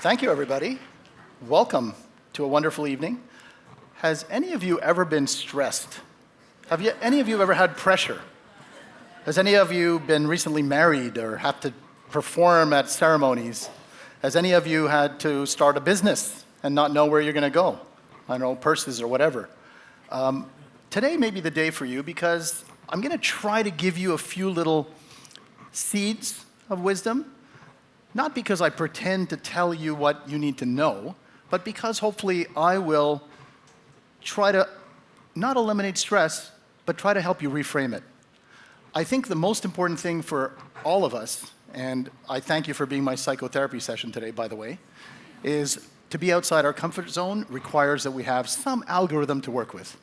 Thank you, everybody. Welcome to a wonderful evening. Has any of you ever been stressed? Any of you ever had pressure? Has any of you been recently married or have to perform at ceremonies? Has any of you had to start a business and not know where you're going to go? I don't know, purses or whatever. Today may be the day for you because I'm going to try to give you a few little seeds of wisdom. Not because I pretend to tell you what you need to know, but because hopefully I will try to not eliminate stress, but try to help you reframe it. I think the most important thing for all of us, and I thank you for being my psychotherapy session today, by the way, is to be outside our comfort zone requires that we have some algorithm to work with.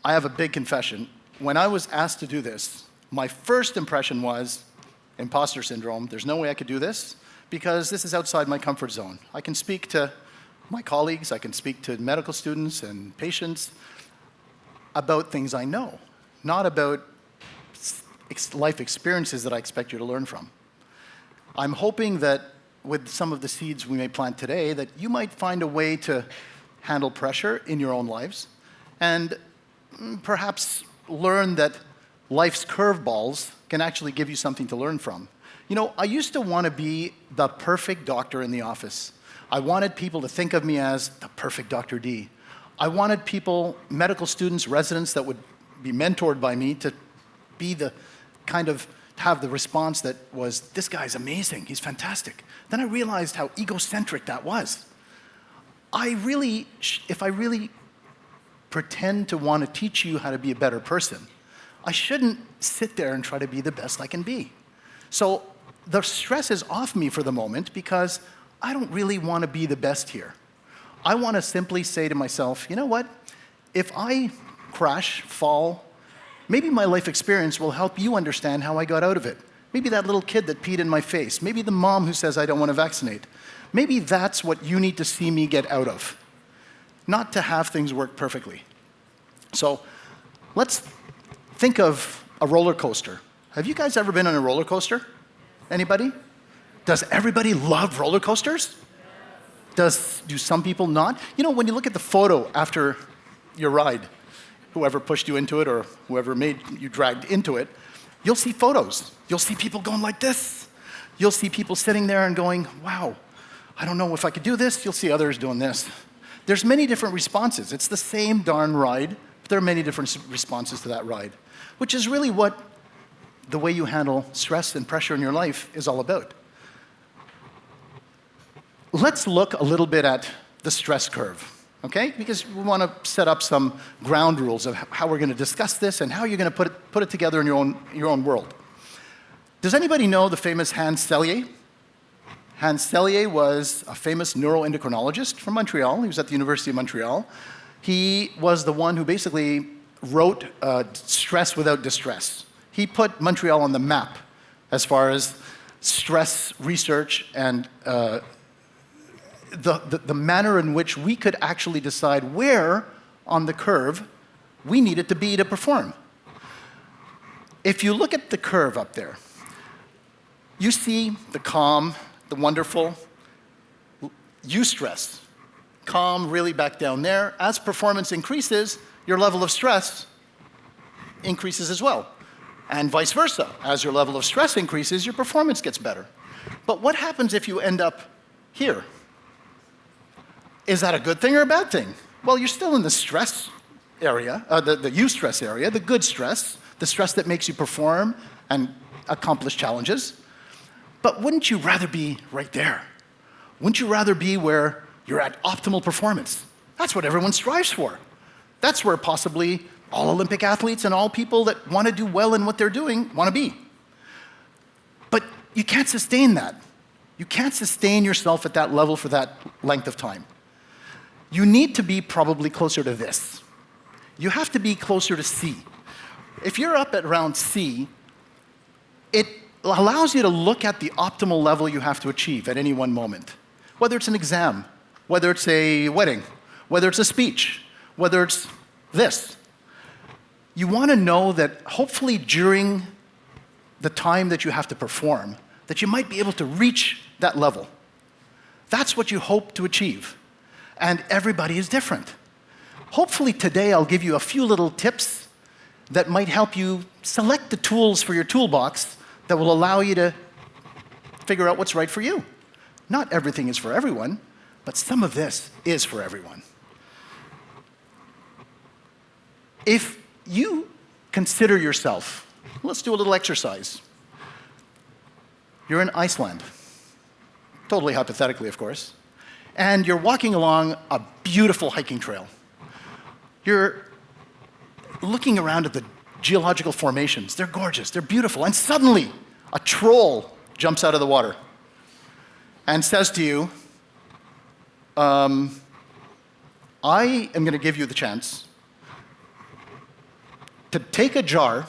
I have a big confession. When I was asked to do this, my first impression was, imposter syndrome, there's no way I could do this because this is outside my comfort zone. I can speak to my colleagues, I can speak to medical students and patients about things I know, not about life experiences that I expect you to learn from. I'm hoping that with some of the seeds we may plant today, that you might find a way to handle pressure in your own lives and perhaps learn that life's curveballs can actually give you something to learn from. You know, I used to want to be the perfect doctor in the office. I wanted people to think of me as the perfect Dr. D. I wanted people, medical students, residents that would be mentored by me to be the kind of, have the response that was, this guy's amazing, he's fantastic. Then I realized how egocentric that was. If I really pretend to want to teach you how to be a better person, I shouldn't sit there and try to be the best I can be. So the stress is off me for the moment because I don't really want to be the best here. I want to simply say to myself, you know what? If I crash, fall, maybe my life experience will help you understand how I got out of it. Maybe that little kid that peed in my face. Maybe the mom who says I don't want to vaccinate. Maybe that's what you need to see me get out of. Not to have things work perfectly. So let's think of a roller coaster. Have you guys ever been on a roller coaster? Anybody? Does everybody love roller coasters? Do some people not? You know, when you look at the photo after your ride, whoever pushed you into it or whoever made you dragged into it, you'll see photos. You'll see people going like this. You'll see people sitting there and going, wow, I don't know if I could do this. You'll see others doing this. There's many different responses. It's the same darn ride, but there are many different responses to that ride, which is really what the way you handle stress and pressure in your life is all about. Let's look a little bit at the stress curve, okay? Because we want to set up some ground rules of how we're going to discuss this and how you're going to put it together in your own world. Does anybody know the famous Hans Selye? Hans Selye was a famous neuroendocrinologist from Montreal. He was at the University of Montreal. He was the one who basically wrote Stress Without Distress. He put Montreal on the map as far as stress research and the manner in which we could actually decide where on the curve we needed to be to perform. If you look at the curve up there, you see the calm, the wonderful, eustress. Calm really back down there. As performance increases, your level of stress increases as well. And vice versa. As your level of stress increases, your performance gets better. But what happens if you end up here? Is that a good thing or a bad thing? Well, you're still in the stress area, the eustress area, the good stress, the stress that makes you perform and accomplish challenges. But wouldn't you rather be right there? Wouldn't you rather be where you're at optimal performance? That's what everyone strives for. That's where possibly all Olympic athletes and all people that want to do well in what they're doing want to be. But you can't sustain that. You can't sustain yourself at that level for that length of time. You need to be probably closer to this. You have to be closer to C. If you're up at around C, it allows you to look at the optimal level you have to achieve at any one moment. Whether it's an exam, whether it's a wedding, whether it's a speech, whether it's this. You want to know that hopefully during the time that you have to perform, that you might be able to reach that level. That's what you hope to achieve. And everybody is different. Hopefully today I'll give you a few little tips that might help you select the tools for your toolbox that will allow you to figure out what's right for you. Not everything is for everyone, but some of this is for everyone. If you consider yourself, let's do a little exercise. You're in Iceland, totally hypothetically, of course, and you're walking along a beautiful hiking trail. You're looking around at the geological formations. They're gorgeous, they're beautiful, and suddenly a troll jumps out of the water and says to you, I am going to give you the chance to take a jar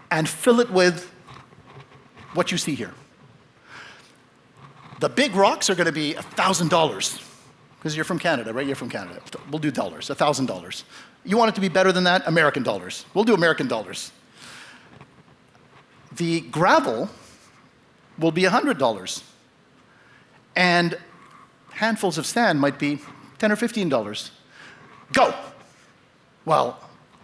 and fill it with what you see here. The big rocks are going to be $1,000, because you're from Canada, right? You're from Canada. We'll do dollars, $1,000. You want it to be better than that? American dollars. We'll do American dollars. The gravel will be $100. And handfuls of sand might be $10 or $15. Go! Well,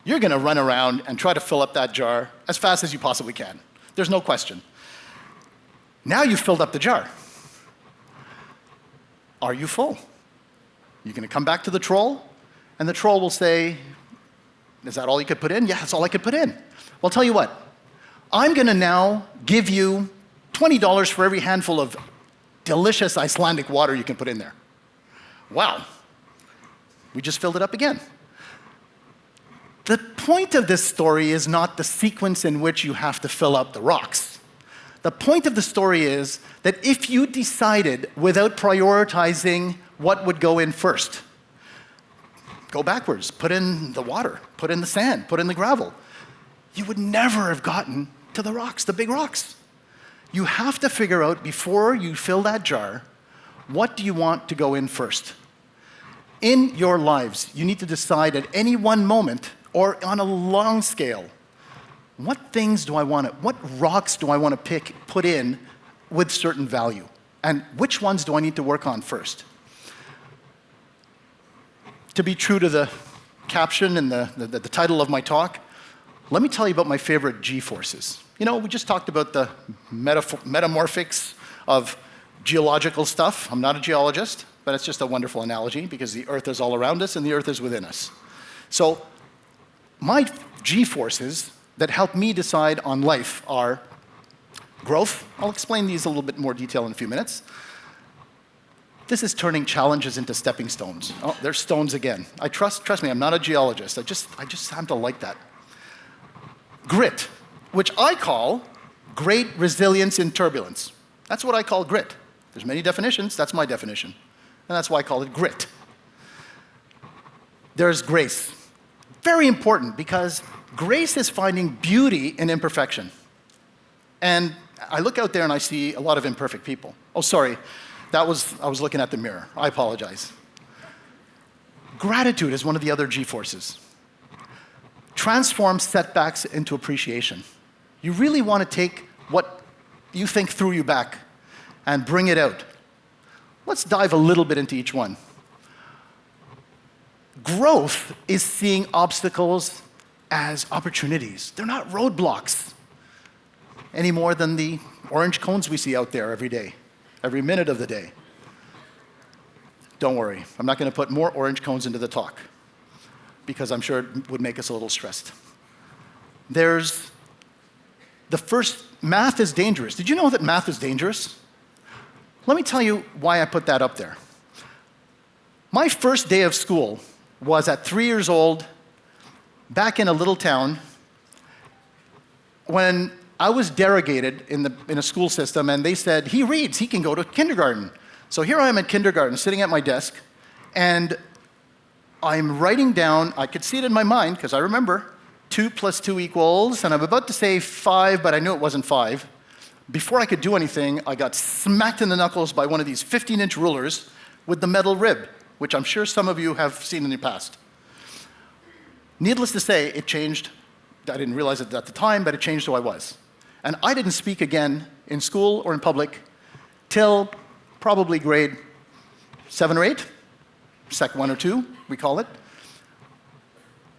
you're going to run around and try to fill up that jar as fast as you possibly can. There's no question. Now you've filled up the jar. Are you full? You're going to come back to the troll, and the troll will say, is that all you could put in? Yeah, that's all I could put in. Well, I'll tell you what. I'm going to now give you $20 for every handful of delicious Icelandic water you can put in there. Wow. We just filled it up again. The point of this story is not the sequence in which you have to fill up the rocks. The point of the story is that if you decided without prioritizing what would go in first, go backwards, put in the water, put in the sand, put in the gravel, you would never have gotten to the rocks, the big rocks. You have to figure out before you fill that jar, what do you want to go in first? In your lives, you need to decide at any one moment or on a long scale, what things do I want to, what rocks do I want to put in with certain value? And which ones do I need to work on first? To be true to the caption and the title of my talk, let me tell you about my favorite G-forces. You know, we just talked about the metamorphics of geological stuff. I'm not a geologist, but it's just a wonderful analogy because the Earth is all around us and the Earth is within us. So my G-forces that help me decide on life are growth. I'll explain these a little bit more detail in a few minutes. This is turning challenges into stepping stones. Oh, there's stones again. Trust me, I'm not a geologist. I just happen to like that. Grit, which I call great resilience in turbulence. That's what I call grit. There's many definitions, that's my definition. And that's why I call it grit. There's grace. Very important because grace is finding beauty in imperfection. And I look out there and I see a lot of imperfect people. Oh, sorry, I was looking at the mirror. I apologize. Gratitude is one of the other G-forces. Transform setbacks into appreciation. You really want to take what you think threw you back and bring it out. Let's dive a little bit into each one. Growth is seeing obstacles as opportunities. They're not roadblocks any more than the orange cones we see out there every day, every minute of the day. Don't worry, I'm not going to put more orange cones into the talk because I'm sure it would make us a little stressed. There's the first, math is dangerous. Did you know that math is dangerous? Let me tell you why I put that up there. My first day of school was at 3 years old, back in a little town, when I was derogated in a school system, and they said, he reads, he can go to kindergarten. So here I am at kindergarten, sitting at my desk, and I'm writing down, I could see it in my mind, because I remember, 2 + 2 =, and I'm about to say 5, but I knew it wasn't 5. Before I could do anything, I got smacked in the knuckles by one of these 15-inch rulers with the metal rib, which I'm sure some of you have seen in the past. Needless to say, it changed. I didn't realize it at the time, but it changed who I was. And I didn't speak again in school or in public till probably grade 7 or 8, Sec 1 or 2, we call it.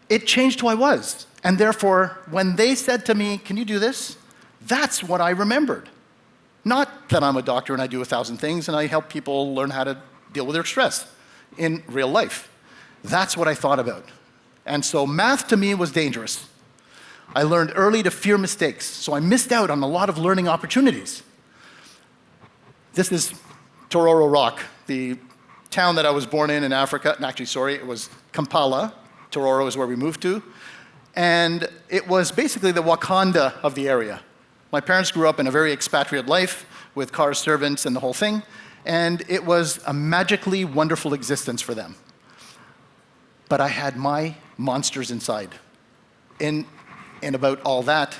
It changed who I was. And therefore, when they said to me, can you do this? That's what I remembered. Not that I'm a doctor and I do 1,000 things and I help people learn how to deal with their stress in real life. That's what I thought about. And so math to me was dangerous. I learned early to fear mistakes, so I missed out on a lot of learning opportunities. This is Tororo Rock, the town that I was born in Africa. Actually, sorry, it was Kampala. Tororo is where we moved to. And it was basically the Wakanda of the area. My parents grew up in a very expatriate life with car servants and the whole thing, and it was a magically wonderful existence for them. But I had my monsters inside. In about all that,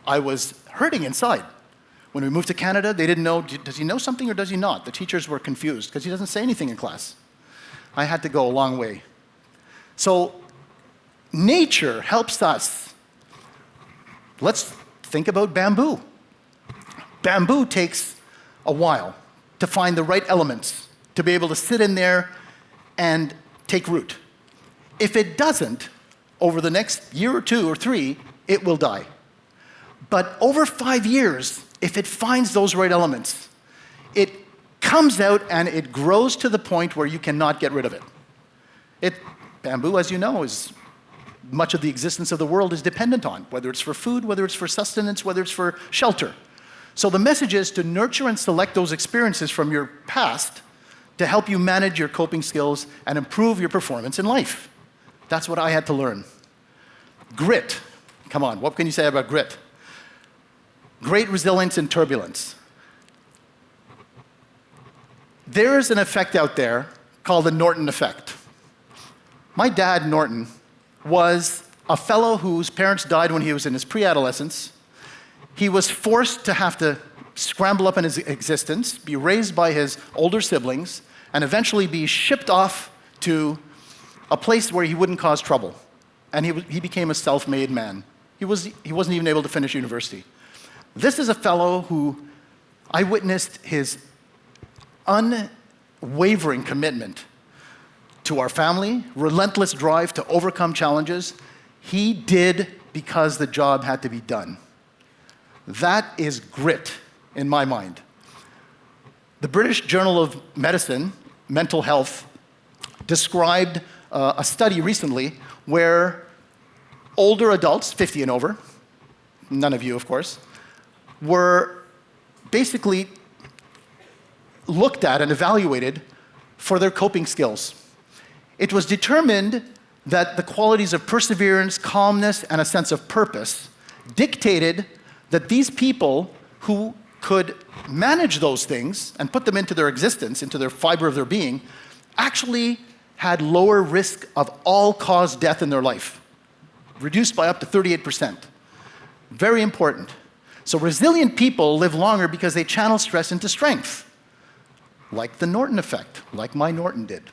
I was hurting inside. When we moved to Canada, they didn't know, does he know something or does he not? The teachers were confused because he doesn't say anything in class. I had to go a long way. So nature helps us. Let's think about bamboo. Bamboo takes a while to find the right elements to be able to sit in there and take root. If it doesn't, over the next year or 2 or 3, it will die. But over 5 years, if it finds those right elements, it comes out and it grows to the point where you cannot get rid of it. Bamboo, as you know, is much of the existence of the world is dependent on, whether it's for food, whether it's for sustenance, whether it's for shelter. So the message is to nurture and select those experiences from your past to help you manage your coping skills and improve your performance in life. That's what I had to learn. Grit. Come on, what can you say about grit? Great resilience in turbulence. There is an effect out there called the Norton effect. My dad, Norton, was a fellow whose parents died when he was in his pre-adolescence. He was forced to have to scramble up in his existence, be raised by his older siblings, and eventually be shipped off to a place where he wouldn't cause trouble. And he became a self-made man. He wasn't even able to finish university. This is a fellow who I witnessed his unwavering commitment to our family, relentless drive to overcome challenges. He did because the job had to be done. That is grit in my mind. The British Journal of Medicine, Mental Health, described a study recently where older adults, 50 and over, none of you, of course, were basically looked at and evaluated for their coping skills. It was determined that the qualities of perseverance, calmness, and a sense of purpose dictated that these people who could manage those things and put them into their existence, into their fiber of their being, actually had lower risk of all-cause death in their life, reduced by up to 38%. Very important. So resilient people live longer because they channel stress into strength, like the Norton effect, like my Norton did.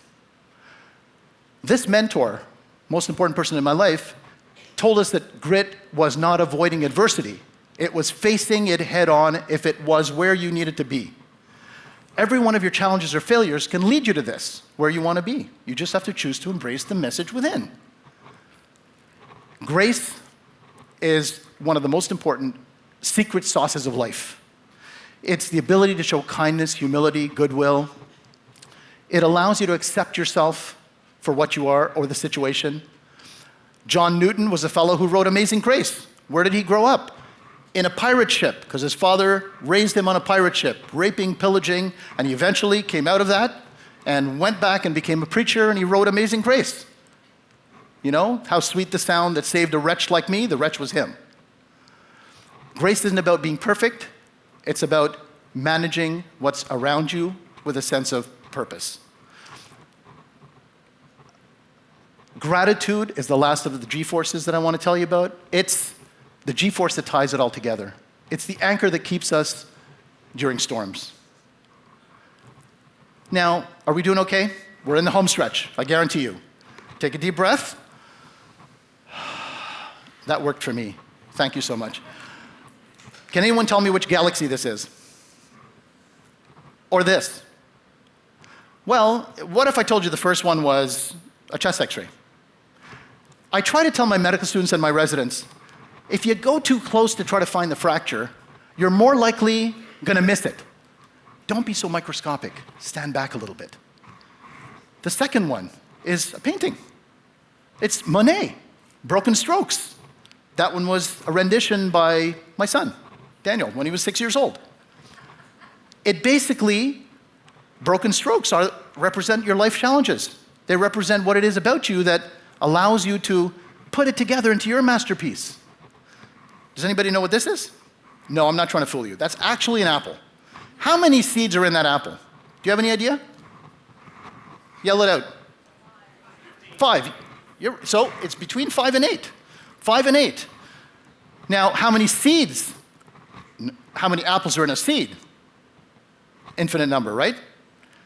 This mentor, most important person in my life, told us that grit was not avoiding adversity. It was facing it head on if it was where you needed to be. Every one of your challenges or failures can lead you to this, where you want to be. You just have to choose to embrace the message within. Grace is one of the most important secret sauces of life. It's the ability to show kindness, humility, goodwill. It allows you to accept yourself for what you are or the situation. John Newton was a fellow who wrote Amazing Grace. Where did he grow up? In a pirate ship, because his father raised him on a pirate ship, raping, pillaging, and he eventually came out of that and went back and became a preacher, and he wrote Amazing Grace. You know, how sweet the sound that saved a wretch like me, the wretch was him. Grace isn't about being perfect, it's about managing what's around you with a sense of purpose. Gratitude is the last of the G-forces that I want to tell you about. It's the G-force that ties it all together. It's the anchor that keeps us during storms. Now, are we doing okay? We're in the home stretch, I guarantee you. Take a deep breath. That worked for me. Thank you so much. Can anyone tell me which galaxy this is? Or this? Well, what if I told you the first one was a chest x-ray? I try to tell my medical students and my residents, if you go too close to try to find the fracture, you're more likely going to miss it. Don't be so microscopic. Stand back a little bit. The second one is a painting. It's Monet, Broken Strokes. That one was a rendition by my son, Daniel, when he was 6 years old. It basically, broken strokes represent your life challenges. They represent what it is about you that allows you to put it together into your masterpiece. Does anybody know what this is? No, I'm not trying to fool you. That's actually an apple. How many seeds are in that apple? Do you have any idea? Yell it out. 5. So it's between 5 and 8. 5 and 8. Now, how many seeds? How many apples are in a seed? Infinite number, right?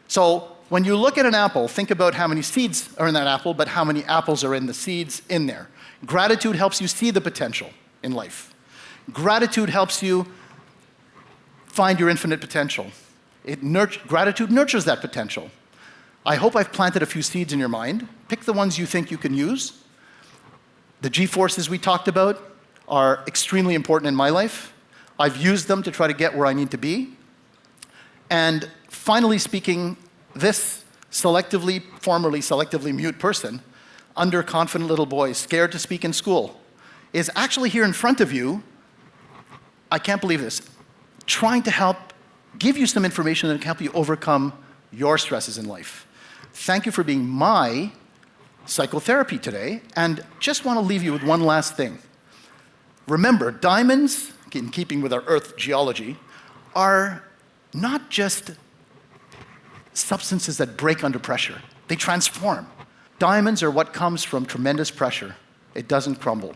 So when you look at an apple, think about how many seeds are in that apple, but how many apples are in the seeds in there. Gratitude helps you see the potential in life. Gratitude helps you find your infinite potential. Gratitude nurtures that potential. I hope I've planted a few seeds in your mind. Pick the ones you think you can use. The G-forces we talked about are extremely important in my life. I've used them to try to get where I need to be. And finally speaking, this formerly selectively mute person, underconfident little boy, scared to speak in school, is actually here in front of you, I can't believe this, trying to help give you some information that can help you overcome your stresses in life. Thank you for being my psychotherapy today, and just want to leave you with one last thing. Remember, diamonds, in keeping with our Earth geology, are not just substances that break under pressure. They transform. Diamonds are what comes from tremendous pressure. It doesn't crumble.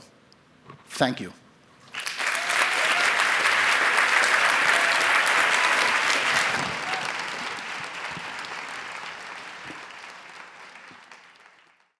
Thank you.